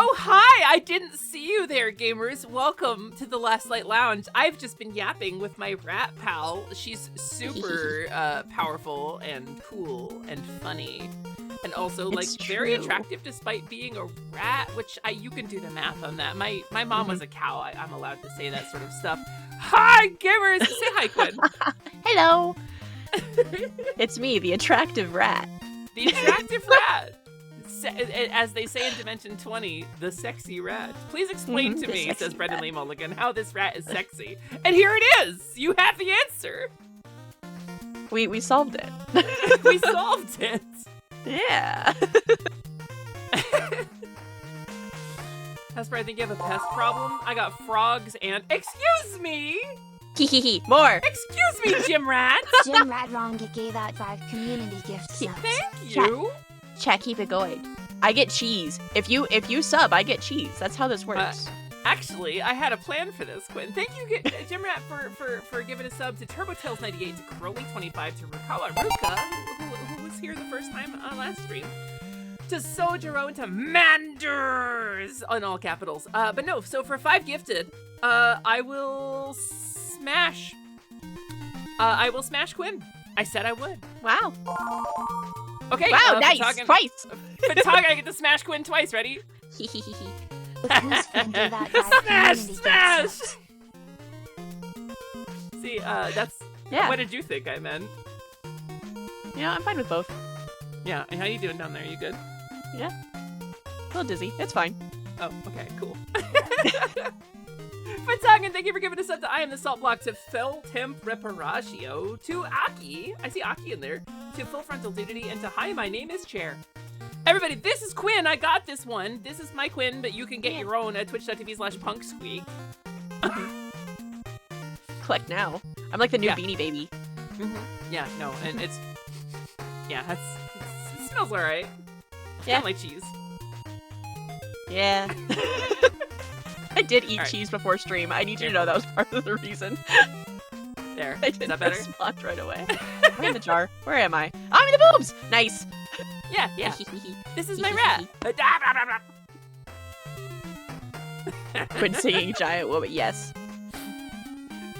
Oh, hi! I didn't see you there, gamers. Welcome to the Last Light Lounge. I've just been yapping with my rat pal. She's super powerful and cool and funny. And also, like, very attractive despite being a rat, which you can do the math on that. My mom was a cow. I'm allowed to say that sort of stuff. Hi, gamers! Say hi, Quinn. Hello! It's me, the attractive rat. The attractive rat! As they say in Dimension 20, the sexy rat. Please explain to me, says Brendan Lee Mulligan, how this rat is sexy. And here it is! You have the answer! We solved it. We solved it! Yeah. Hesper, I think you have a pest problem. I got frogs and... Excuse me! More! Excuse me, Gym Rat! Gym Rat Wrong gave out 5 community gift subs. Thank you! Chat, keep it going. I get cheese. If you sub, I get cheese. That's how this works. Actually, I had a plan for this, Quinn. Thank you, Gym Rat, for giving a sub to TurboTails98, to Crowley25, to Rukawa Ruka, who was here the first time on last stream, to Sojiro, and to Manders, in all capitals. But no, so for 5 gifted, I will smash. I will smash Quinn. I said I would. Wow. Okay. Wow, nice. Twice. Fataga, I get to smash Quinn twice. Ready? Smash! See, that's... Yeah. What did you think I meant? Yeah, I'm fine with both. Yeah, and how you doing down there? You good? Yeah. A little dizzy. It's fine. Oh, okay, cool. Fatagan, thank you for giving us up to I Am the Salt Block, to Phil Temp Reparatio, to Aki, I see Aki in there, to Full Frontal Nudity, and to Hi, my name is Chair. Everybody, this is Quinn. I got this one. This is my Quinn, but you can get your own at twitch.tv/punksqueak. Click now. I'm like the new Beanie Baby. Yeah, no, and it's... Yeah, it smells alright. It's kind of like cheese. Yeah. I did eat cheese before stream. I need you to know that was part of the reason. There. I didn't Is that better? respond right away. I'm in the jar. Where am I? I'm in the boobs! Nice! Yeah. This is my rat. Quinn singing giant woman. Yes.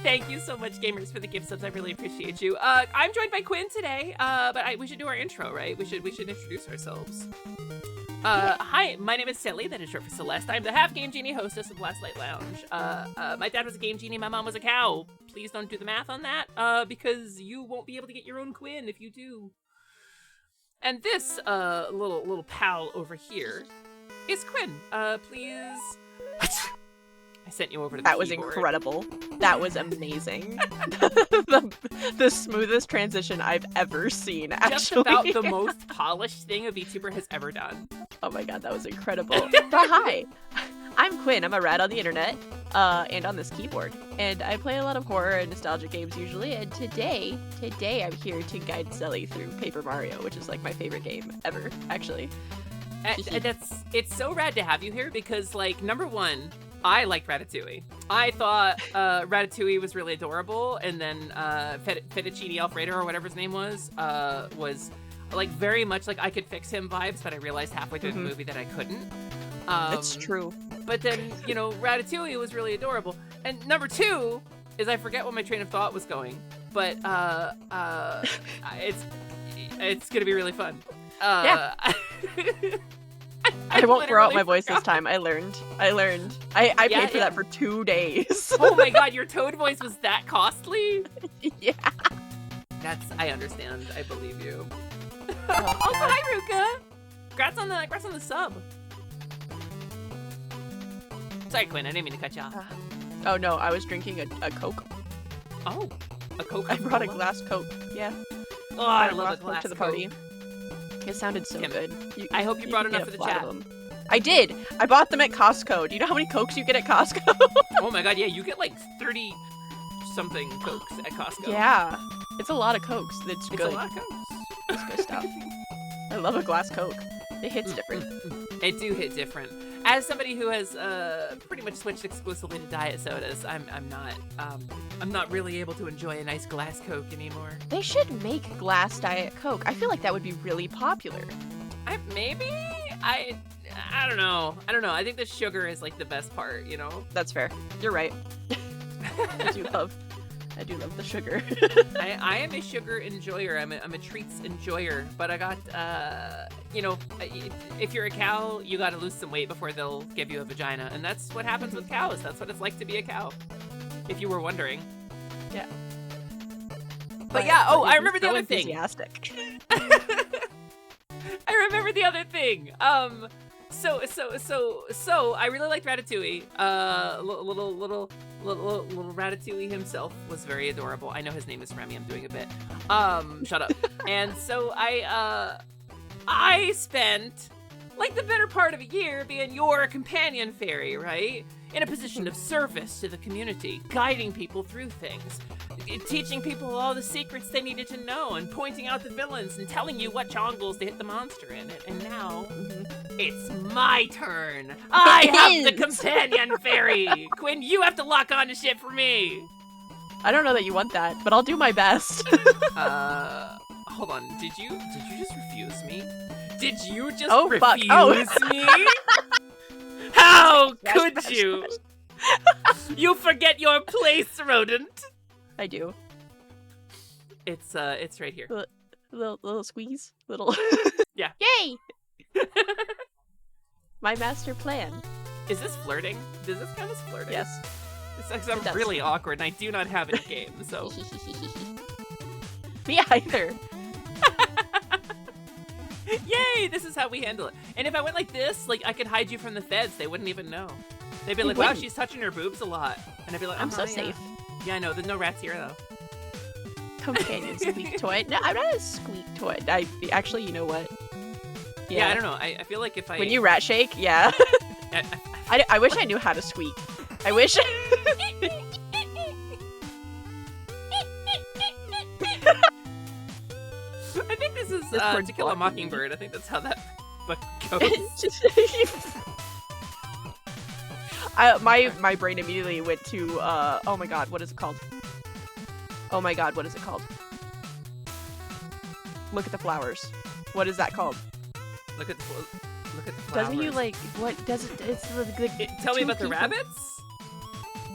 Thank you so much, gamers, for the gift subs. I really appreciate you. I'm joined by Quinn today, but we should do our intro, right? We should introduce ourselves. Hi, my name is Sally, that is short for Celeste. I'm the Half Game Genie hostess of Last Light Lounge. My dad was a Game Genie, my mom was a cow. Please don't do the math on that, because you won't be able to get your own Quinn if you do. And this, little pal over here is Quinn. Please... I sent you over to the That was keyboard. incredible. That was amazing. the smoothest transition I've ever seen, actually. Just about the most polished thing a VTuber has ever done. Oh my god, that was incredible. But hi, I'm Quinn. I'm a rat on the internet, and on this keyboard. And I play a lot of horror and nostalgia games usually, and today I'm here to guide Sally through Paper Mario, which is like my favorite game ever, actually. It's so rad to have you here because, like, number one, I liked Ratatouille. I thought Ratatouille was really adorable, and then Fettuccine Alfredo, or whatever his name was like very much like I could fix him vibes, but I realized halfway through the movie that I couldn't. It's true. But then, you know, Ratatouille was really adorable. And number two is I forget what my train of thought was going, but it's gonna be really fun. Yeah. I won't throw out my voice this time. I learned. I paid for that for 2 days. Oh my god, your Toad voice was that costly? Yeah. I understand. I believe you. Also, hi Ruka. Congrats on the sub. Sorry, Quinn. I didn't mean to cut you off. Oh no, I was drinking a Coke. Oh, a Coke. I brought a glass Coke. Yeah. Oh, I love a glass to the Coke. party. It sounded so good. I hope you brought enough for the chat. I did. I bought them at Costco. Do you know how many Cokes you get at Costco? Oh my god, yeah, you get like 30-something Cokes at Costco. Yeah. It's a lot of Cokes. It's good. It's a lot of Cokes. It's good stuff. I love a glass Coke. It hits different. It do hit different. As somebody who has pretty much switched exclusively to diet sodas, I'm not really able to enjoy a nice glass Coke anymore. They should make glass Diet Coke. I feel like that would be really popular. I don't know. I think the sugar is like the best part, you know? That's fair. You're right. I do love the sugar. I am a sugar enjoyer. I'm a treats enjoyer. But I got, you know, if you're a cow, you got to lose some weight before they'll give you a vagina. And that's what happens with cows. That's what it's like to be a cow. If you were wondering. Yeah. But yeah, oh, I remember the other thing. Enthusiastic. I remember the other thing. So I really liked Ratatouille. Little Ratatouille himself was very adorable. I know his name is Remy. I'm doing a bit. Shut up. And so I spent like the better part of a year being your companion fairy, right? In a position of service to the community, guiding people through things, teaching people all the secrets they needed to know, and pointing out the villains and telling you what jongles to hit the monster in it. And now, it's my turn. I have the companion fairy. Quinn, you have to lock on to shit for me. I don't know that you want that, but I'll do my best. Hold on. Did you just refuse me? Did you just fuck. refuse me? How could you? You forget your place, rodent. I do. It's right here. Little squeeze. Little. Yeah. Yay! My master plan. Is this flirting? Does this count as flirting? Yes. I'm really awkward and I do not have any games, so. Me either. Yay! This is how we handle it. And if I went like this, like I could hide you from the feds. They wouldn't even know. They'd be like, "Wow, she's touching her boobs a lot," and I'd be like, I'm so yeah. safe. Yeah, I know. There's no rats here though. Companion squeak toy. No, I'm not a squeak toy. Actually, you know what? Yeah, I don't know. I feel like if I when you rat shake, yeah. I wish I knew how to squeak. I wish. I think this is To Kill a Mockingbird. I think that's how that book goes. My brain immediately went to oh my god, what is it called? Oh my god, what is it called? Look at the flowers. What is that called? Look at the flowers. Doesn't you like what does it? It's tell me about the rabbits.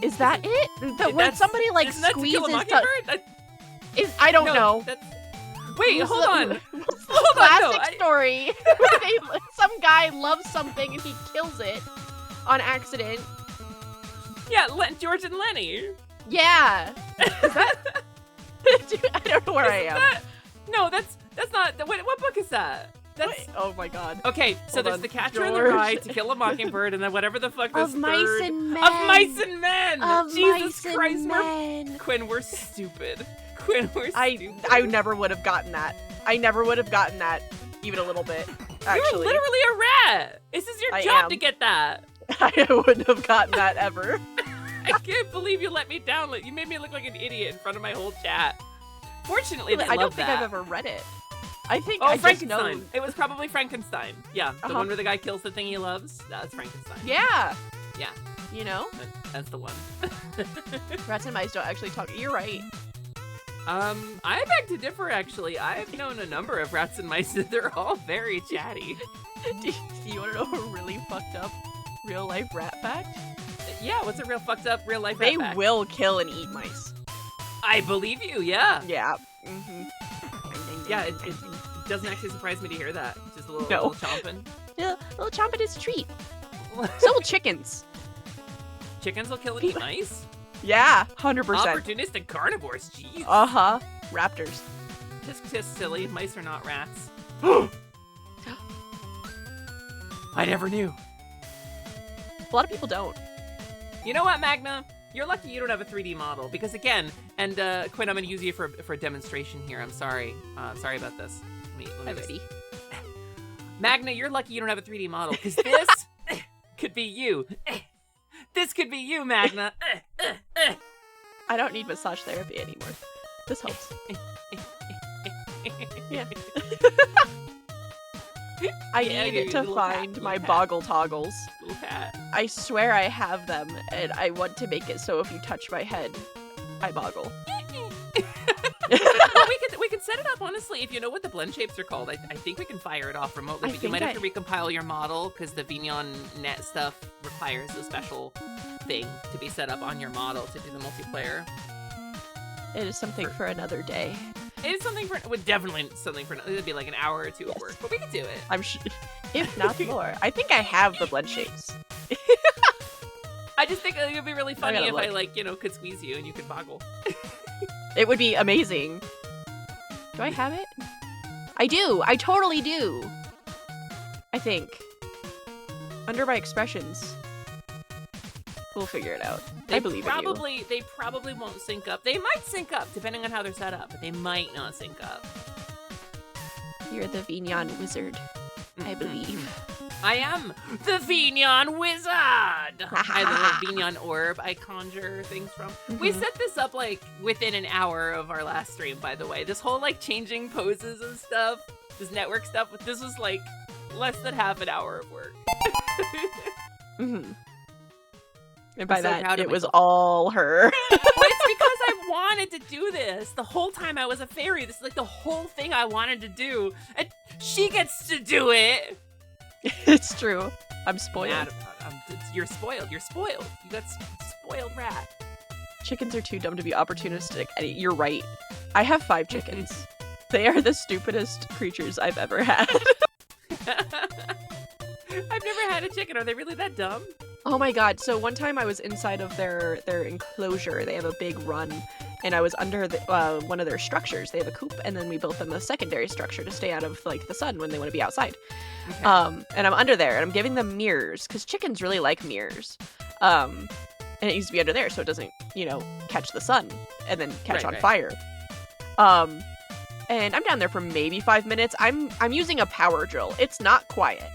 Is that it? When somebody like isn't that squeezes. To Kill a Mockingbird? I don't know. Wait, hold on. Classic story. Some guy loves something and he kills it on accident. Yeah, George and Lenny. Yeah. Is that? I don't know where I am. No, that's not. What book is that? Oh my god. Okay, so Hold there's on. The Catcher in George. the Rye, To Kill a Mockingbird, and then whatever the fuck this Of Mice third... and Men. Of Mice and Men! Of Jesus Mice Christ, and Men. Quinn, we're stupid. Quinn, we're stupid. I never would have gotten that. I never would have gotten that even a little bit, actually. You're literally a rat! This is your job to get that! I wouldn't have gotten that ever. I can't believe you let me down. You made me look like an idiot in front of my whole chat. Fortunately, they I don't love think that. I've ever read it. I think Oh, I Frankenstein. Just know... It was probably Frankenstein. Yeah, the Uh-huh. one where the guy kills the thing he loves. That's Frankenstein. Yeah. Yeah. You know? That's the one. Rats and mice don't actually talk. You're right. I beg to differ, actually. I've known a number of rats and mice, and they're all very chatty. Do you want to know a really fucked up real-life rat fact? Yeah, what's a real fucked up real-life They rat fact? will kill and eat mice. I believe you, yeah. Yeah. Mm-hmm. Yeah, it doesn't actually surprise me to hear that. Just a little chomping. Yeah, little chomping is a treat. So will chickens. Chickens will kill and eat mice? Yeah, 100%. Opportunistic carnivores, jeez. Uh-huh. Raptors. Tisk, silly. Mice are not rats. I never knew. A lot of people don't. You know what, Magna? You're lucky you don't have a 3D model, because again, and Quinn, I'm going to use you for a demonstration here. I'm sorry. Sorry about this. Let me ready. Magna, you're lucky you don't have a 3D model, because this could be you. This could be you, Magna. I don't need massage therapy anymore. This helps. Yeah. I need to find my boggle toggles. Little cat. I swear I have them, and I want to make it so if you touch my head, I boggle. Well, we could set it up, honestly. If you know what the blend shapes are called, I think we can fire it off remotely. But you might have to recompile your model because the Vignon net stuff requires a special thing to be set up on your model to do the multiplayer. It is something for another day. It is something for, definitely something for, it'd be like an hour or two of work, but we could do it. I'm sure, if not more. I think I have the blend shapes. I just think it would be really funny if look. I, like, you know, could squeeze you and you could boggle. It would be amazing. Do I have it? I do. I totally do. I think. Under my expressions. We'll figure it out. I believe in you. They probably won't sync up. They might sync up, depending on how they're set up, but they might not sync up. You're the Vignon wizard. I believe. I am the Vignon wizard! I love Vignon orb I conjure things from. We set this up, like, within an hour of our last stream, by the way. This whole, like, changing poses and stuff, this network stuff, this was, like, less than half an hour of work. And by that, it was all her. But it's because I wanted to do this. The whole time I was a fairy, this is like the whole thing I wanted to do. And she gets to do it. It's true. I'm spoiled. You're spoiled. You're spoiled. You got spoiled rat. Chickens are too dumb to be opportunistic. You're right. I have 5 chickens. They are the stupidest creatures I've ever had. I've never had a chicken. Are they really that dumb? Oh my god, so one time I was inside of their enclosure. They have a big run, and I was under one of their structures. They have a coop, and then we built them a secondary structure to stay out of, like, the sun when they want to be outside. Okay. And I'm under there, and I'm giving them mirrors, because chickens really like mirrors. And it needs to be under there so it doesn't, you know, catch the sun, and then catch on fire. And I'm down there for maybe 5 minutes. I'm using a power drill. It's not quiet.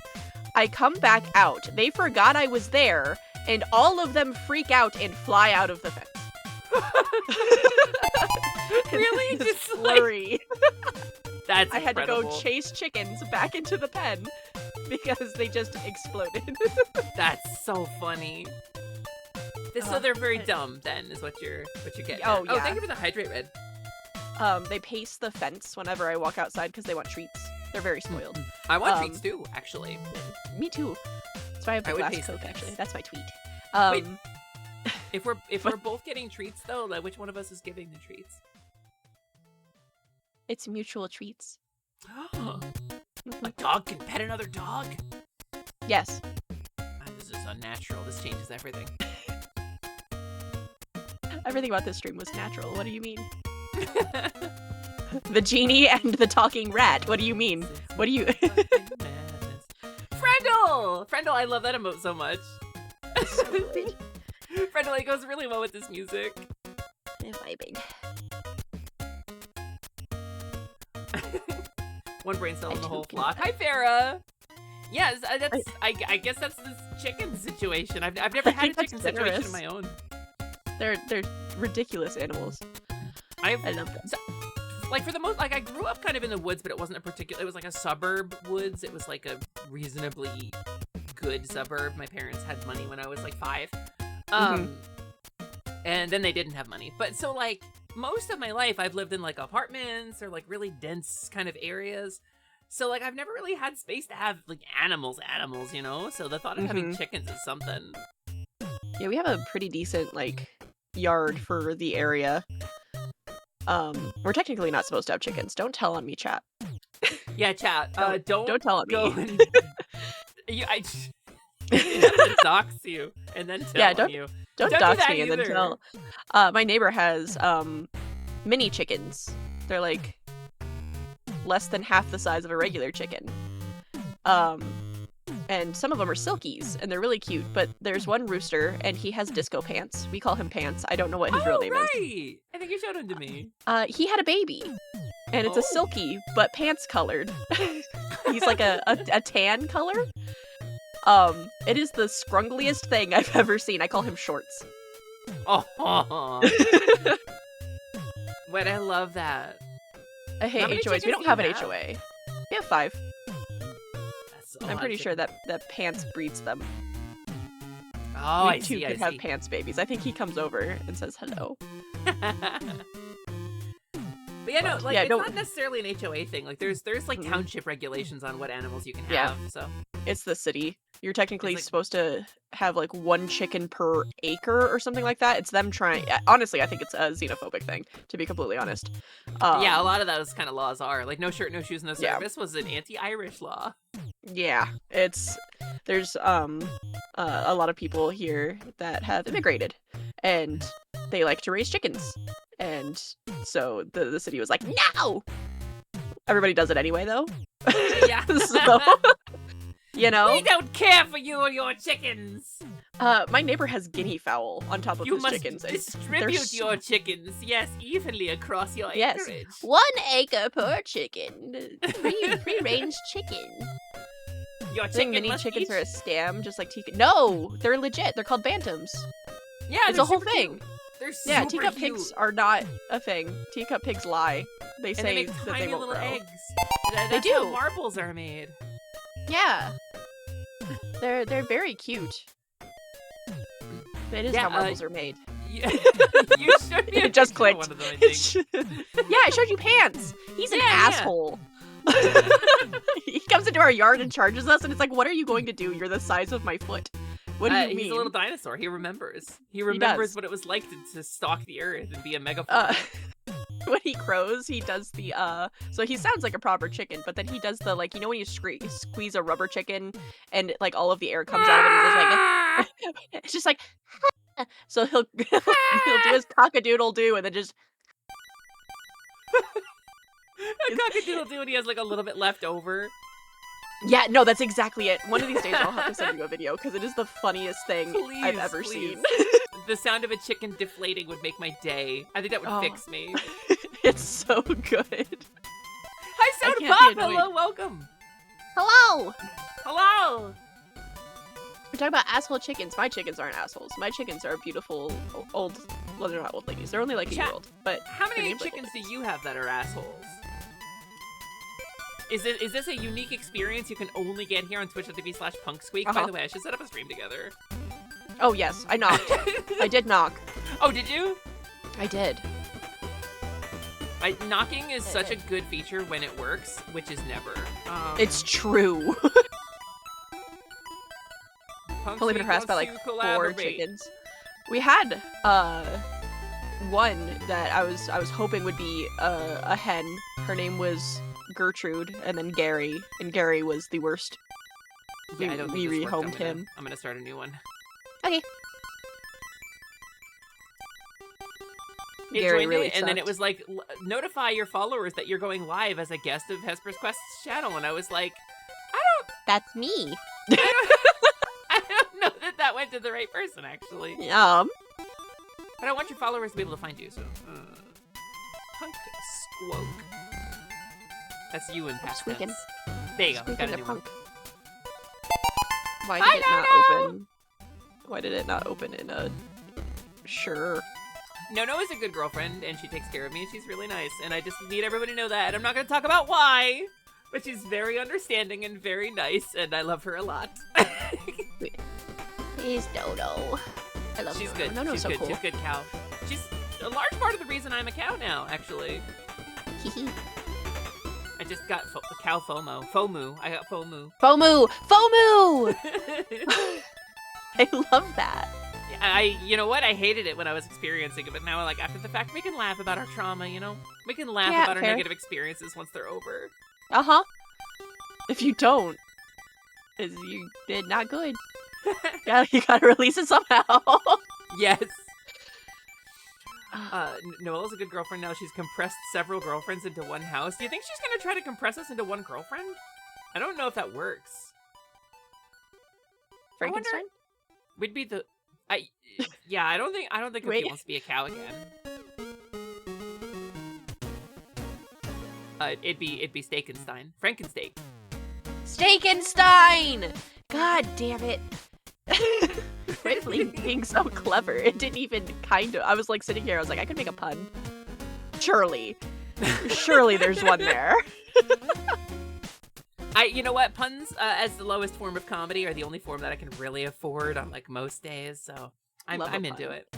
I come back out. They forgot I was there, and all of them freak out and fly out of the fence. Really? Just flurry. That's I had incredible. to go chase chickens back into the pen because they just exploded. That's so funny. So they're very dumb, then, is what you're getting. Oh, yeah. Oh, thank you for the hydrate red. They pace the fence whenever I walk outside because they want treats. They're very spoiled. I want treats too, actually. Me too. That's why I have the glass Coke, actually. That's my tweet. Wait, if we're both getting treats though, like, which one of us is giving the treats? It's mutual treats. A dog can pet another dog? Yes. This is unnatural. This changes everything. Everything about this stream was natural. What do you mean? The genie and the talking rat. What do you mean? What do you... Frendel! Frendel, I love that emote so much. So good. Frendel, it goes really well with this music. I'm vibing. One brain cell in the whole flock. Hi, Farah! Yes, I guess that's this chicken situation. I've never had a chicken situation of my own. They're ridiculous animals. I love them. So, like, for the most, like, I grew up kind of in the woods, but it wasn't it was like a suburb woods. It was like a reasonably good suburb. My parents had money when I was like 5. And then they didn't have money. But so, like, most of my life I've lived in like apartments or like really dense kind of areas. So, like, I've never really had space to have like animals, you know? So the thought of having chickens is something. Yeah, we have a pretty decent, like, yard for the area. We're technically not supposed to have chickens. Don't tell on me, chat. Yeah, chat. Don't tell on me. I have to dox you and then tell on you. Don't dox me and then tell. My neighbor has mini chickens. They're like less than half the size of a regular chicken. And some of them are silkies, and they're really cute. But there's one rooster, and he has disco pants. We call him Pants. I don't know what his real name is. I think you showed him to me. He had a baby, and it's a silky, but pants colored. He's like a tan color. It is the scrungliest thing I've ever seen. I call him Shorts. Oh. Wait, I love that. I hate HOAs. We don't have an HOA. We have 5. I'm pretty sure that Pants breeds them. Oh, I see. We could have Pants babies. I think he comes over and says hello. But yeah, no, like Yeah, it's no- not necessarily an HOA thing. Like there's like Mhm. township regulations on what animals you can Yeah. have. So It's the city. You're technically like- supposed to have like 1 chicken per acre or something like that. It's them trying. Honestly, I think it's a xenophobic thing, to be completely honest. yeah, a lot of those kind of laws are like no shirt, no shoes, no Yeah. service was an anti-Irish law. Yeah, there's a lot of people here that have immigrated, and they like to raise chickens, and so the city was like, no. Everybody does it anyway, though. Yeah. So, you know, We don't care for you or your chickens. my neighbor has guinea fowl on top of You his must chickens. and distribute s- your chickens, yes, evenly across your Yes. acreage. 1 acre per chicken. Free range chicken. Your I think chicken mini must chickens each... are a scam, just like teacup. No, they're legit. They're called bantams. Yeah, it's they're a whole super thing. cute. They're Yeah, super teacup cute. pigs are not a thing. Teacup pigs lie. They And say they make that tiny they won't little grow. eggs. That's They how do. marbles are made. Yeah, they're very cute. That is Yeah, how marbles are made. You you showed me a It just picture of clicked. one of them, I think. Yeah, I showed you pants. He's an Yeah, yeah. asshole. He comes into our yard and charges us, and it's like, what are you going to do? You're the size of my foot. What do you mean? He's a little dinosaur. He remembers. He remembers does. what it was like to stalk the earth and be a megafauna. When he crows, he does the so he sounds like a proper chicken, but then he does the, like, you know when you squeeze a rubber chicken and like all of the air comes out of it, and it's just like so he'll he'll do his cock-a-doodle-doo and then just A cock-a-doodle-doo, and he has like a little bit left over. yeah, no, that's exactly it. One of these days I'll have to send you a video because it is the funniest thing I've Please, ever please. seen. The sound of a chicken deflating would make my day. I think that would Oh. fix me. It's so good. Hi, Soda can't be Pop! annoyed. Hello, welcome! Hello. Hello! We're talking about asshole chickens. My chickens aren't assholes. My chickens are beautiful old. Well, they're not old ladies. They're only like a Chat. year old. But How many name's like chickens do you have that are assholes? Is this a unique experience you can only get here on twitch.tv/punksqueak? By Uh-huh. the way, I should set up a stream together. oh yes, I knocked. I did knock. Oh, did you? I did. Knocking is such a good feature when it works, which is never. It's true. Punksqueak Only been harassed by wants like to 4 collaborate. chickens. We had one that I was hoping would be a hen. Her name was Gertrude, and then Gary, and Gary was the worst. Yeah, I don't think we this worked. rehomed him. I'm gonna start a new one. Okay. It Gary joined really it, and then it sucked. was like, notify your followers that you're going live as a guest of Hesper's Quest's channel, and I was like, That's me. I don't know that went to the right person, actually. But I want your followers to be able to find you, so. Punk Squoke. That's you in past Squeaking. tense. There you go, Squeaking got a the new one. punk. Why I did it not don't know. open? Why did it not open in a... Sure. No is a good girlfriend, and she takes care of me, and she's really nice, and I just need everybody to know that. I'm not going to talk about why, but she's very understanding and very nice, and I love her a lot. Please, Dodo. I love She's Dodo. good. Nono's She's so good. cool. She's a good cow. She's a large part of the reason I'm a cow now, actually. I just got cow FOMO. FOMO. I got FOMO. FOMO! FOMO! I love that. You know what? I hated it when I was experiencing it, but now, like, after the fact, we can laugh about our trauma, you know? We can laugh Yeah, about our fair. negative experiences once they're over. Uh-huh. If you don't, you did not good. Yeah, you gotta release it somehow. Yes. Noelle's a good girlfriend now. She's compressed several girlfriends into one house. Do you think she's gonna try to compress us into one girlfriend? I don't know if that works. Frankenstein? We'd be the... Yeah, I don't think Cookie Wait. wants to be a cow again. It'd be Steakenstein. Frankensteak. Steakenstein! God damn it. Quit being so clever. It didn't even kind of... I was like sitting here, I was like, I could make a pun. Surely. Surely there's one there. You know what? Puns, as the lowest form of comedy, are the only form that I can really afford on, like, most days, so Love a I'm into pun. it.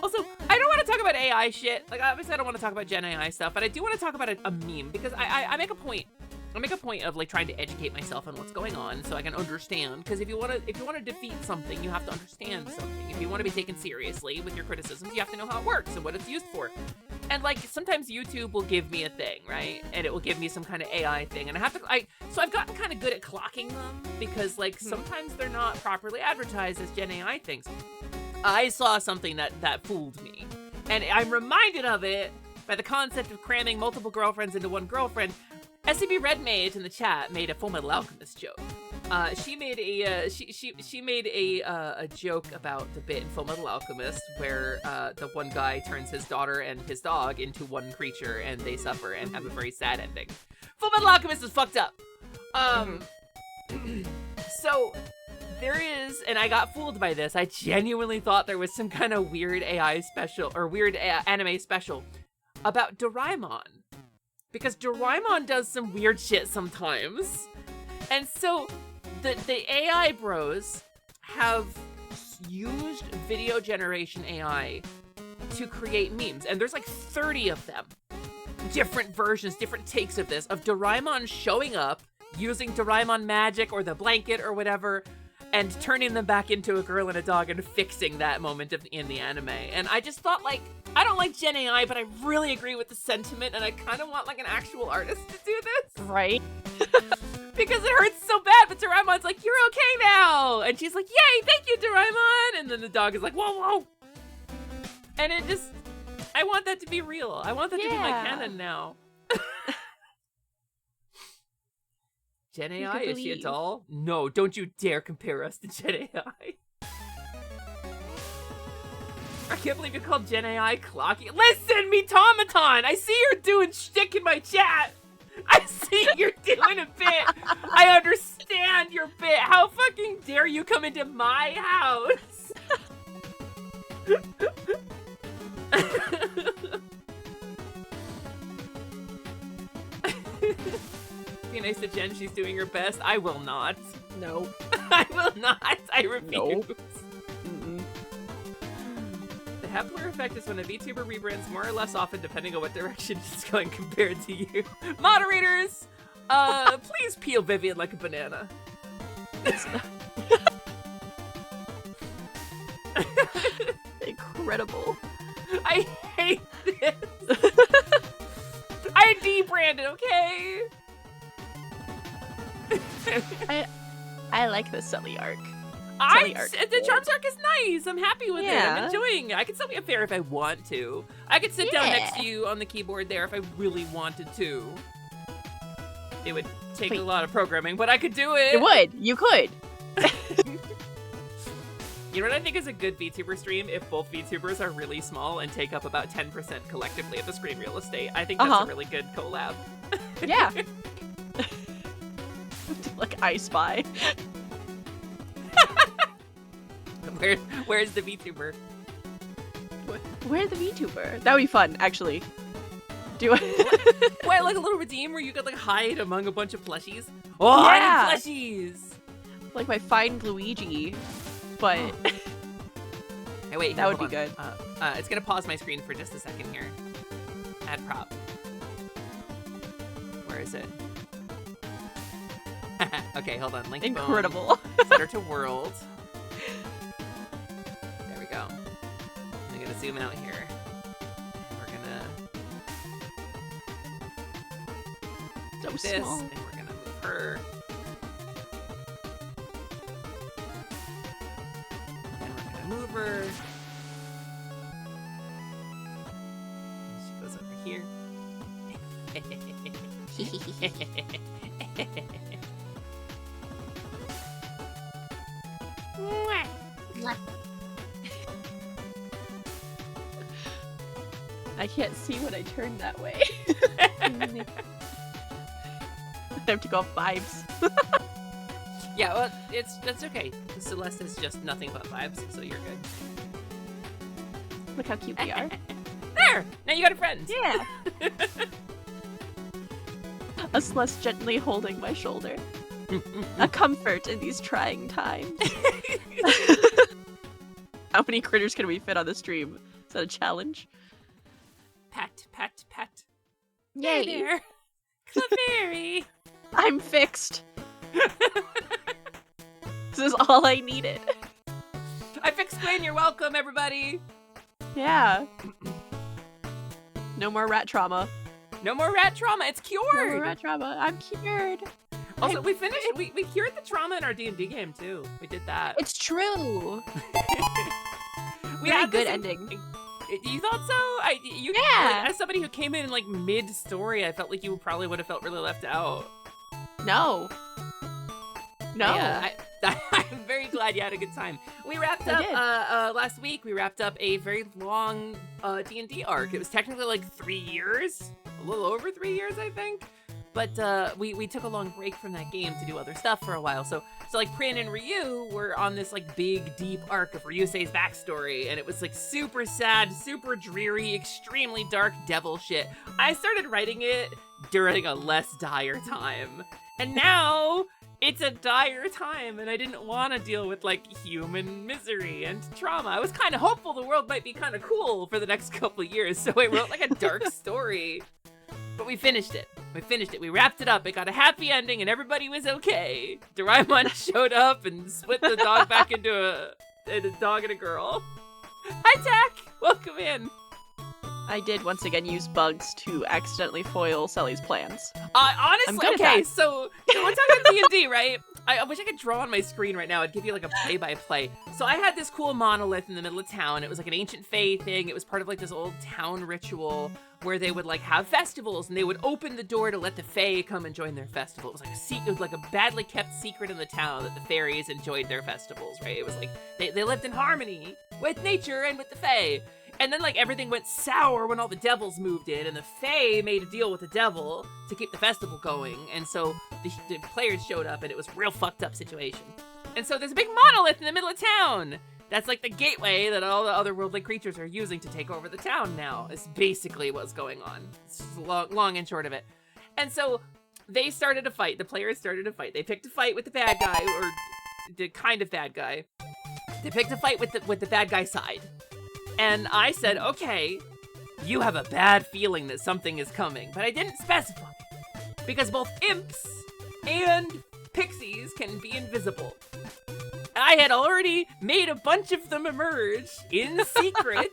Also, Also, I don't want to talk about AI shit. Like, obviously, I don't want to talk about Gen AI stuff, but I do want to talk about a meme because I make a point. I make a point of like trying to educate myself on what's going on so I can understand. Because if you want to defeat something, you have to understand something. If you want to be taken seriously with your criticisms, you have to know how it works and what it's used for. And like sometimes YouTube will give me a thing, right? And it will give me some kind of AI thing, and so I've gotten kind of good at clocking them because like sometimes they're not properly advertised as Gen AI things. I saw something that fooled me, and I'm reminded of it by the concept of cramming multiple girlfriends into one girlfriend. SCB Red Mage in the chat made a Full Metal Alchemist joke. She made a joke about the bit in Full Metal Alchemist where the one guy turns his daughter and his dog into one creature and they suffer and have a very sad ending. Full Metal Alchemist is fucked up. So there is, and I got fooled by this. I genuinely thought there was some kind of weird AI special or weird anime special about Doraemon. Because Doraemon does some weird shit sometimes. And so the AI bros have used video generation AI to create memes. And there's like 30 of them. Different versions, different takes of this, of Doraemon showing up, using Doraemon magic or the blanket or whatever, and turning them back into a girl and a dog and fixing that moment in the anime. And I just thought, like, I don't like Gen AI, but I really agree with the sentiment, and I kind of want, like, an actual artist to do this. Right? Because it hurts so bad, but Doraemon's like, you're okay now! And she's like, yay, thank you, Doraemon! And then the dog is like, whoa, whoa! And it just, I want that to be real. I want that to be my canon now. Gen AI, is she a doll? No, don't you dare compare us to Gen AI. I can't believe you called Gen AI clocky. Listen, me Tomaton! I see you're doing shtick in my chat! I see you're doing a bit! I understand your bit! How fucking dare you come into my house? Be nice to Jen, she's doing her best. I will not. No. I will not. I refuse. Nope. The Hepler effect is when a VTuber rebrands more or less often depending on what direction it's going compared to you. Moderators, please peel Vivian like a banana. Incredible. I hate this. I debranded, okay? I like the Sully arc. The Charms arc is nice. I'm happy with it. I'm Yeah. enjoying it. I can still be a fair if I want to. I could sit down next to you on the keyboard there if I really wanted to. It would take a lot of programming, but I could do it. It would. You could. You know what I think is a good VTuber stream? If both VTubers are really small and take up about 10% collectively of the screen real estate. I think that's a really good collab. Yeah. Like I Spy. Where's the VTuber? Where's the VTuber? That would be fun, actually. Do it. Wait, like a little redeem where you could like hide among a bunch of plushies? Oh, Yeah. I need plushies! Like my Find Luigi, but Hey, wait, that would hold be on. good. It's gonna pause my screen for just a second here. Add prop. Where is it? Okay, hold on. Link Incredible. Bone. Set her to world. There we go. I'm gonna zoom out here. We're gonna So do this, small. and we're gonna move her. And we're gonna move her. And she goes over here. I can't see when I turn that way. I have to go off vibes. Yeah, well, that's okay. Celeste is just nothing but vibes, so you're good. Look how cute we are. There! Now you got a friend! Yeah. A Celeste gently holding my shoulder. A comfort in these trying times. How many critters can we fit on the stream? Is that a challenge? Pat, pat, pat. Yay! Hey there. Clefairy. I'm fixed. This is all I needed. I fixed Gwen. You're welcome, everybody. Yeah. No more rat trauma. No more rat trauma. It's cured. No more rat trauma. I'm cured. Also, we finished. We cured the trauma in our D&D game too. We did that. It's true. We Very had good this ending. You thought so? You, Yeah. Like, as somebody who came in like mid-story, I felt like you probably would have felt really left out. No. No. Yeah, I'm very glad you had a good time. We wrapped up last week. We wrapped up a very long D&D arc. It was technically like 3 years, a little over 3 years, I think. But we took a long break from that game to do other stuff for a while. So like Prin and Ryu were on this like big deep arc of Ryusei's backstory, and it was like super sad, super dreary, extremely dark devil shit. I started writing it during a less dire time, and now it's a dire time, and I didn't want to deal with like human misery and trauma. I was kind of hopeful the world might be kind of cool for the next couple of years, so I wrote like a dark story. But we finished it. We wrapped it up. It got a happy ending, and everybody was okay. Doraemon showed up and split the dog back into a dog and a girl. Hi, Tack. Welcome in. I did once again use bugs to accidentally foil Sully's plans. Honestly, okay, so we're talking D&D, right? I wish I could draw on my screen right now. I'd give you like a play-by-play. So I had this cool monolith in the middle of town. It was like an ancient fae thing. It was part of like this old town ritual where they would like have festivals, and they would open the door to let the fae come and join their festival. It was like a badly kept secret in the town that the fairies enjoyed their festivals, right? It was like they lived in harmony with nature and with the fae. And then, like, everything went sour when all the devils moved in, and the Fae made a deal with the devil to keep the festival going. And so the players showed up, and it was a real fucked up situation. And so there's a big monolith in the middle of town. That's like the gateway that all the otherworldly creatures are using to take over the town now. Is basically what's going on. It's long and short of it. And so they started a fight. The players started a fight. They picked a fight with the bad guy, or the kind of bad guy. They picked a fight with the bad guy side. And I said, okay, you have a bad feeling that something is coming, but I didn't specify, because both imps and pixies can be invisible. I had already made a bunch of them emerge in secret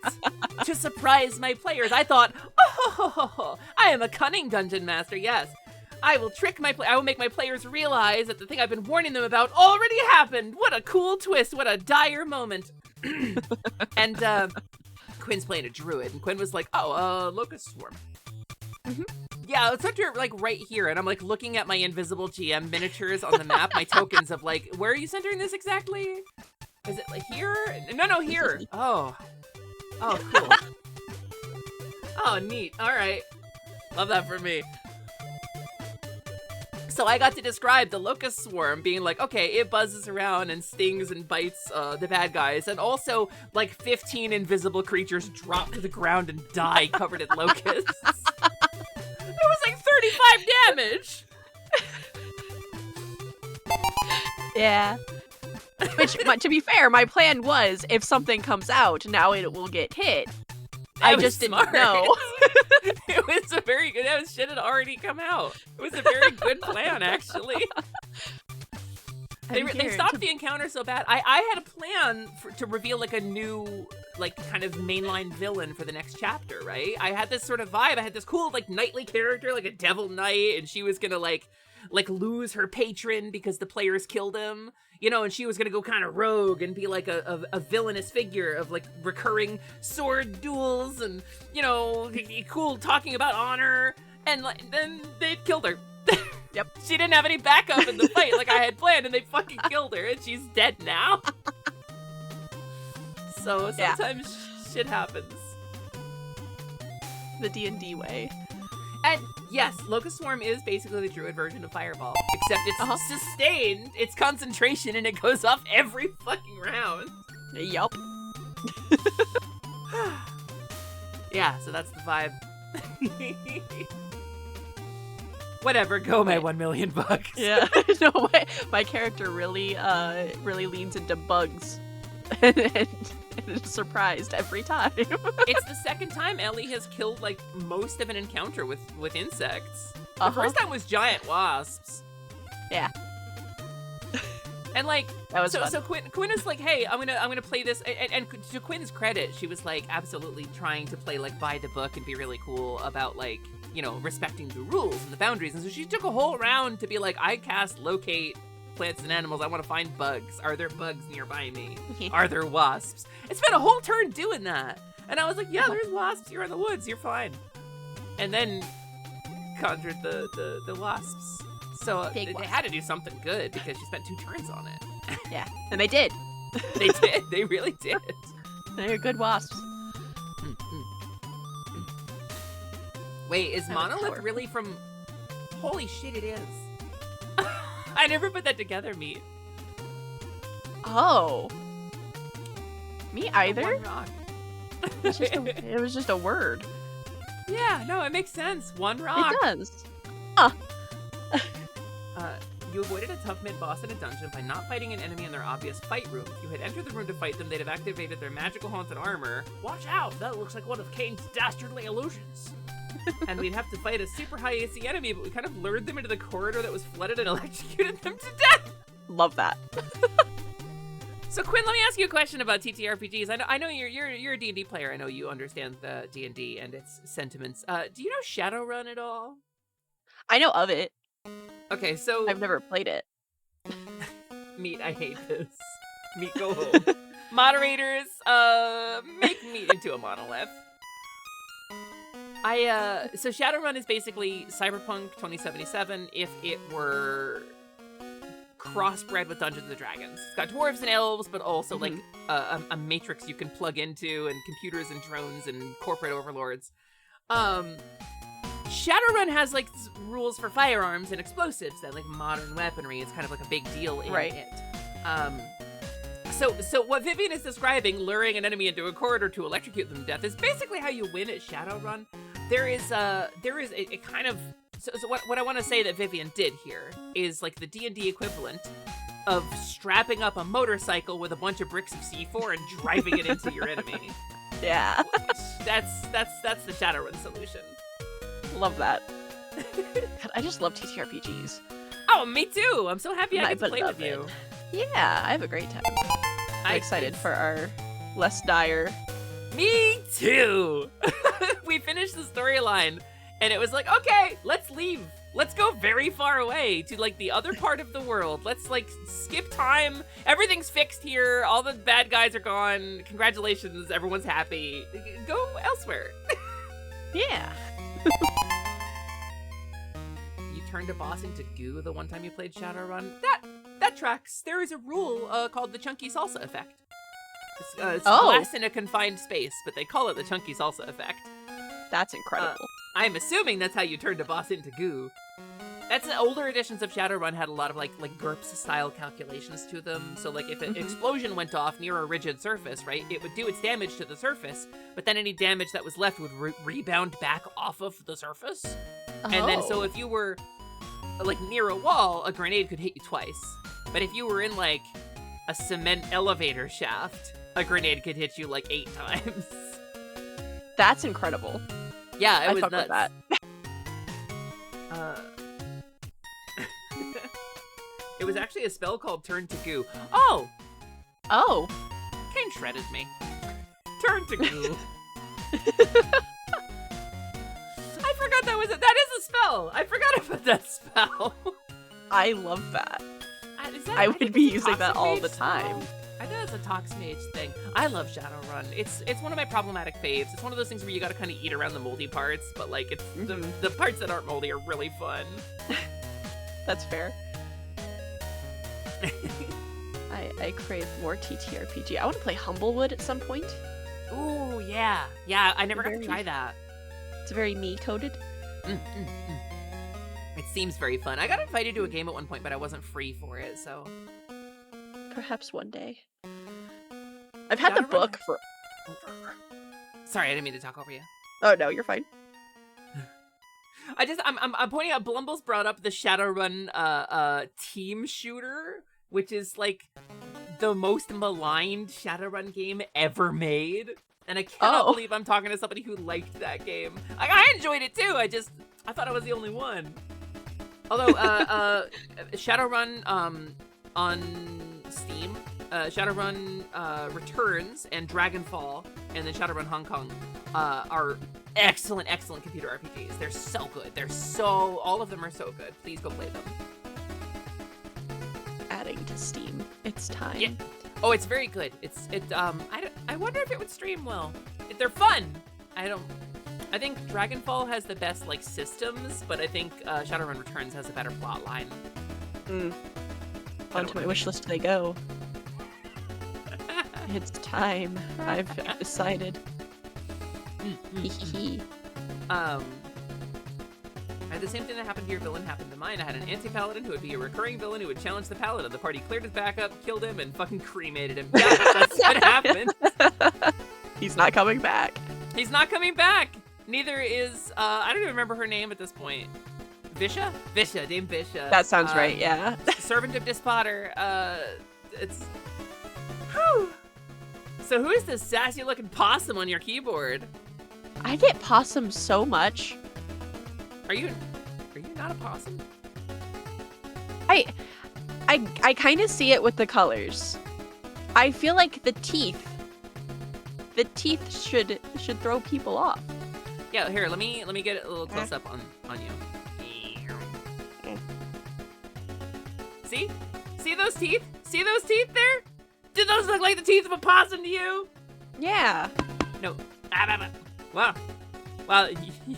to surprise my players. I thought, oh, I am a cunning dungeon master, yes. I will make my players realize that the thing I've been warning them about already happened. What a cool twist, what a dire moment. And Quinn's playing a druid, and Quinn was like, locust swarm. Mm-hmm. Yeah, let's center like right here. And I'm like looking at my invisible GM miniatures on the map, my tokens of like, where are you centering this exactly? Is it like here? No, here. Oh, cool. Oh, neat. All right. Love that for me. So I got to describe the locust swarm being like, okay, it buzzes around and stings and bites the bad guys. And also, like, 15 invisible creatures drop to the ground and die covered in locusts. It was like 35 damage. Yeah. Which, to be fair, my plan was, if something comes out, now it will get hit. I just didn't know. It was a very good. That shit had already come out. It was a very good plan, actually. They stopped the encounter so bad. I had a plan to reveal like a new, like kind of mainline villain for the next chapter, right? I had this sort of vibe. I had this cool like knightly character, like a devil knight, and she was gonna like lose her patron because the players killed him. You know, and she was gonna go kind of rogue and be like a villainous figure of like recurring sword duels and, you know, cool talking about honor. And then they killed her. Yep. She didn't have any backup in the fight like I had planned, and they fucking killed her, and she's dead now. So sometimes shit happens. The D&D way. And yes, Locust Swarm is basically the druid version of Fireball, except it's sustained, it's concentration, and it goes off every fucking round. Yup. Yeah, so that's the vibe. Whatever, go my 1 million bucks. Yeah, no way. My character really leans into bugs and and is surprised every time. It's the second time Ellie has killed like most of an encounter with insects. The first time was giant wasps. Yeah. And like That was fun. so Quinn is like, hey, I'm gonna play this, and to Quinn's credit, she was like absolutely trying to play like by the book and be really cool about like, you know, respecting the rules and the boundaries. And so she took a whole round to be like, I cast locate plants and animals. I want to find bugs. Are there bugs nearby me? Are there wasps? It spent a whole turn doing that, and I was like, yeah, there's wasps. You're in the woods. You're fine. And then conjured the wasps. So they had to do something good because she spent 2 turns on it. Yeah, and they did. They did. They really did. They're good wasps. Wait, is Monolith really from... Holy shit, it is. I never put that together, Meat. Oh. Me either? One rock. It was just a word. Yeah, no, it makes sense. One rock. It does. You avoided a tough mid-boss in a dungeon by not fighting an enemy in their obvious fight room. If you had entered the room to fight them, they'd have activated their magical haunted armor. Watch out! That looks like one of Kane's dastardly illusions. And we'd have to fight a super high AC enemy, but we kind of lured them into the corridor that was flooded and electrocuted them to death! Love that. So Quinn, let me ask you a question about TTRPGs. I know you're a D&D player. I know you understand the D&D and its sentiments. Do you know Shadowrun at all? I know of it. Okay, so... I've never played it. Meat, I hate this. Meat, go home. Moderators, make Meat into a monolith. So Shadowrun is basically Cyberpunk 2077 if it were crossbred with Dungeons & Dragons. It's got dwarves and elves, but also like a matrix you can plug into, and computers and drones and corporate overlords. Shadowrun has like rules for firearms and explosives that like modern weaponry is kind of like a big deal in it. So what Vivian is describing, luring an enemy into a corridor to electrocute them to death, is basically how you win at Shadowrun. There is a kind of so what I want to say that Vivian did here is like the D&D equivalent of strapping up a motorcycle with a bunch of bricks of C4 and driving it into your enemy. Yeah. That's the Shadowrun solution. Love that. God, I just love TTRPGs. Oh, me too. I'm so happy I get to play with you. Yeah, I have a great time. I'm excited for our less dire. Me too. We finished the storyline, and it was like, okay, let's leave. Let's go very far away to like the other part of the world. Let's like skip time. Everything's fixed here. All the bad guys are gone. Congratulations, everyone's happy. Go elsewhere. Yeah. You turned a boss into goo the one time you played Shadowrun. That tracks. There is a rule called the chunky salsa effect. It's glass in a confined space, but they call it the chunky salsa effect. That's incredible. I'm assuming that's how you turned a boss into goo. That's older editions of Shadowrun had a lot of like GURPS style calculations to them. So like if an explosion went off near a rigid surface, right, it would do its damage to the surface, but then any damage that was left would rebound back off of the surface. And then so if you were like near a wall, a grenade could hit you twice. But if you were in like a cement elevator shaft, a grenade could hit you like 8 times. That's incredible. Yeah, it was fuck nuts. with that. It was actually a spell called Turn to Goo. Oh! Kane shredded me. Turn to Goo. I forgot that was that is a spell! I forgot about that spell. I love that. I would be using that all the time. I think that's a Toxmage thing. I love Shadowrun. It's one of my problematic faves. It's one of those things where you gotta kind of eat around the moldy parts, but like it's the parts that aren't moldy are really fun. That's fair. I crave more TTRPG. I want to play Humblewood at some point. Ooh, yeah. Yeah, I never got to try that. It's very me-coded. It seems very fun. I got invited to a game at one point, but I wasn't free for it, so... Perhaps one day. I've had the book for... Sorry, I didn't mean to talk over you. Oh, no, you're fine. I'm pointing out, Blumbles brought up the Shadowrun team shooter, which is like the most maligned Shadowrun game ever made. And I cannot believe I'm talking to somebody who liked that game. I enjoyed it too. I thought I was the only one. Although Shadowrun on Steam, Shadowrun Returns and Dragonfall, and then Shadowrun Hong Kong are excellent computer RPGs. They're so good. All of them are so good. Please go play them. Adding to Steam. It's time. Yeah. Oh, it's very good. I wonder if it would stream well. They're fun. I think Dragonfall has the best like systems, but I think Shadowrun Returns has a better plot line. Onto my wish list they go. It's time. I've decided. I had the same thing that happened to your villain happened to mine. I had an anti-paladin who would be a recurring villain who would challenge the paladin. The party cleared his back up, killed him, and fucking cremated him. Yeah, that's what happened. He's not coming back. He's not coming back. Neither is, I don't even remember her name at this point. Visha? Visha, Dame Visha. That sounds right, yeah. Servant of Despotter. It's... Whew. So who is this sassy-looking possum on your keyboard? I get possum so much. Are you not a possum? I kind of see it with the colors. I feel like the teeth should throw people off. Yeah, here, let me get a little close up on you. See? See those teeth? See those teeth there? Do those look like the teeth of a possum to you? Yeah. No. Wow. Wow.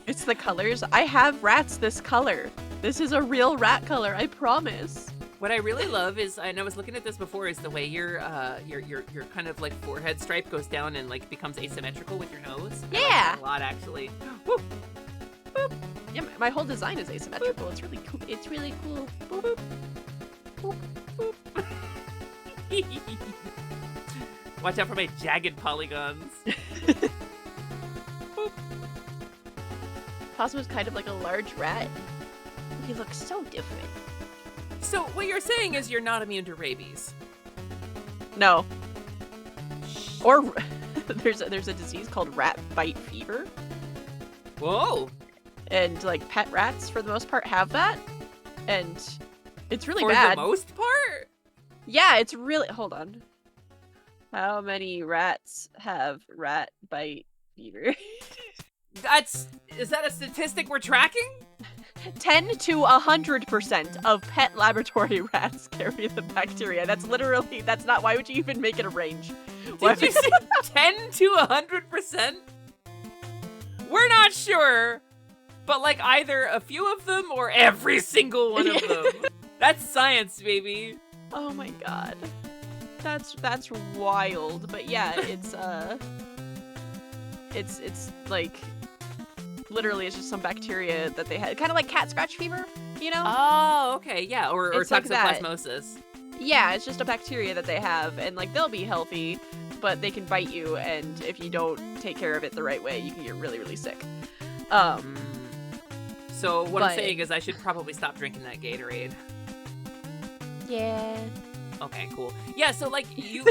It's the colors. I have rats this color. This is a real rat color, I promise. What I really love is, and I was looking at this before, is the way your kind of like forehead stripe goes down and like becomes asymmetrical with your nose. Yeah. I like that a lot, actually. Whoop. Boop. Yeah, my whole design is asymmetrical. Boop. It's really cool. It's really cool. Boop. Boop. Boop. Boop. Watch out for my jagged polygons. Possum is kind of like a large rat. He looks so different. So what you're saying is you're not immune to rabies? No. Or there's a disease called rat bite fever. Whoa. And like pet rats for the most part have that. And it's really for bad. For the most part? Yeah, it's really... Hold on. How many rats have rat bite fever? Is that a statistic we're tracking? 10 to 100% of pet laboratory rats carry the bacteria. That's not, why would you even make it a range? Did you say 10 to 100%? We're not sure, but like either a few of them or every single one of them. That's science, baby. Oh my god. That's wild. But yeah, it's like literally it's just some bacteria that they had, kind of like cat scratch fever, you know? Oh, okay, yeah, or toxoplasmosis. Yeah, it's just a bacteria that they have, and like they'll be healthy, but they can bite you, and if you don't take care of it the right way, you can get really, really sick. So what I'm saying is I should probably stop drinking that Gatorade. Yeah. Okay, cool. Yeah, so like you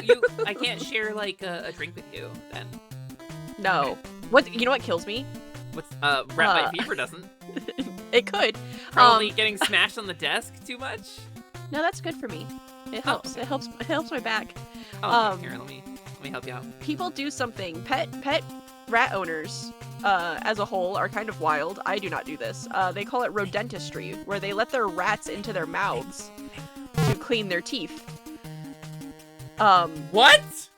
I can't share like a drink with you then. No. What? You know what kills me? What's rat bite fever doesn't? It could. Probably getting smashed on the desk too much. No, that's good for me. It helps. Oh, okay. It helps my back. Oh, here, let me help you out. People do something. Pet rat owners, as a whole, are kind of wild. I do not do this. They call it rodentistry, where they let their rats into their mouths to clean their teeth. What?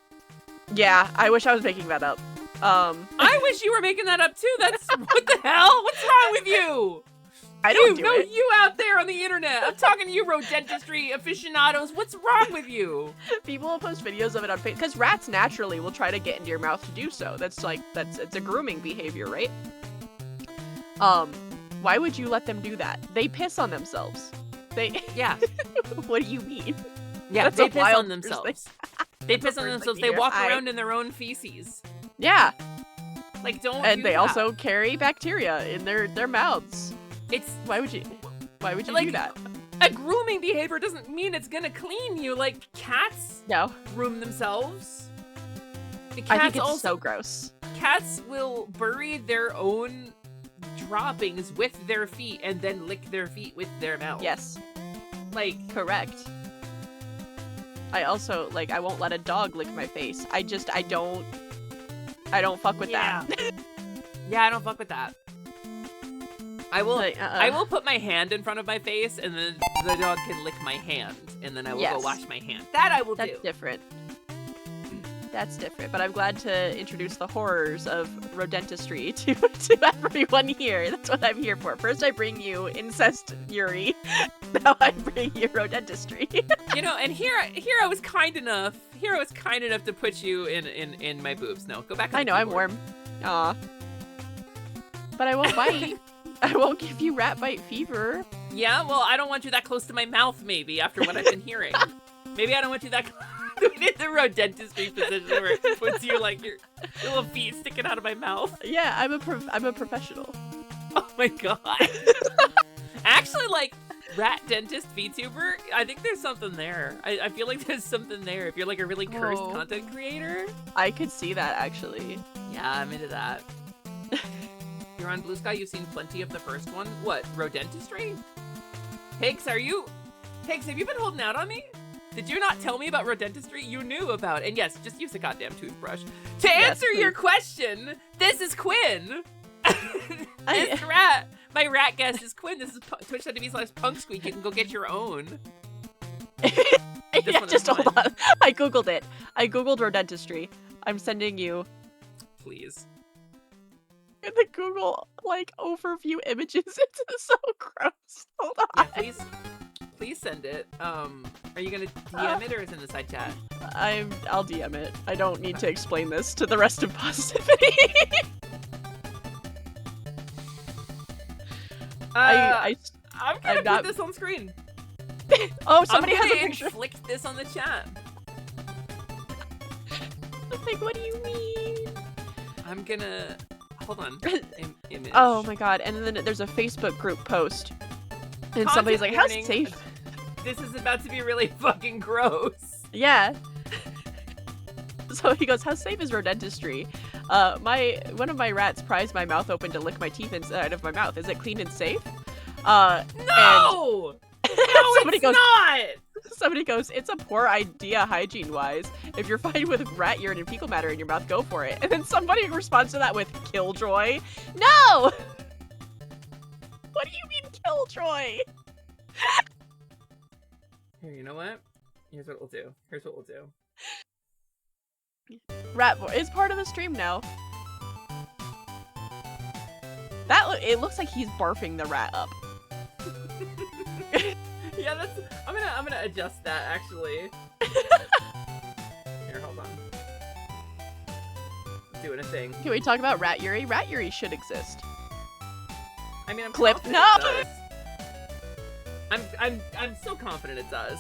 Yeah, I wish I was making that up. I wish you were making that up too. That's what the hell? What's wrong with you? I don't do it. You out there on the internet. I'm talking to you, rodentistry aficionados. What's wrong with you? People will post videos of it on Facebook because rats naturally will try to get into your mouth to do so. It's a grooming behavior, right? Why would you let them do that? They piss on themselves. Yeah. What do you mean? Yeah, they piss on themselves. themselves. They piss on themselves. They walk around in their own feces. Yeah. Like, don't. And do they that. also carry bacteria in their mouths. It's why would you like, do that? a grooming behavior doesn't mean it's gonna clean you. Like, cats No. groom themselves. And I think cats it's so gross. Cats will bury their own droppings with their feet and then lick their feet with their mouth. Yes. Like, Correct. I also, like, I won't let a dog lick my face. I don't fuck with that. Yeah, I don't fuck with that. I will Like, I will put my hand in front of my face, and then the dog can lick my hand, and then I will go Yes. wash my hand. That I will That's do. different. That's different, but I'm glad to introduce the horrors of rodentistry to everyone here. That's what I'm here for. First I bring you incest Yuri, now I bring you rodentistry. You know, and here I was kind enough. Here I was kind enough to put you in my boobs. No, go back. To I the know, I'm keyboard. warm. Aw. But I won't bite. I won't give you rat bite fever. Yeah, well, I don't want you that close to my mouth. Maybe after what I've been hearing. Maybe I don't want you that. In the rodentistry position where it puts you like your little feet sticking out of my mouth. Yeah, I'm a professional. Oh my god. Actually, like, rat dentist VTuber, I think there's something there. I feel like there's something there if you're like a really cursed Oh. content creator. I could see that actually. Yeah, I'm into that. You're on Blue Sky, you've seen plenty of the first one. What, rodentistry? Higgs, have you been holding out on me? Did you not tell me about rodentistry? You knew about it. And yes, just use a goddamn toothbrush. To Yes, answer your please. question, this is Quinn. This rat, my rat guest is Quinn. This is twitch.tv/punksqueak. You can go get your own. Yeah, one is just hold mine. on. I googled it. I googled rodentistry. I'm sending you Please. the Google like overview images. It's so gross. Hold on. Yeah, please send it. Are you gonna DM it or is it in the side chat? I'll DM it. I don't need to explain this to the rest of Positivity. I'm gonna I'm put not- this on screen. Oh, somebody I'm has a gonna picture. inflict this on the chat. Like, what do you mean? I'm gonna hold on. Image. Oh my god! And then there's a Facebook group post, and somebody's like, Content "How's warning. safe?" This is about to be really fucking gross. Yeah. So he goes, "How safe is rodentistry? One of my rats pries my mouth open to lick my teeth inside of my mouth. Is it clean and safe?" No! No, somebody it's goes- not! Somebody goes, "It's a poor idea hygiene-wise. If you're fine with rat urine and fecal matter in your mouth, go for it." And then somebody responds to that with, "Killjoy." No! What do you mean, Killjoy? Here, you know what? Here's what we'll do. Rat is part of the stream now. It looks like he's barfing the rat up. Yeah, that's. I'm gonna adjust that actually. Here, hold on. Doing a thing. Can we talk about rat Yuri? Rat Yuri should exist. I mean, I'm Clip. confident No! it does. I'm so confident it does.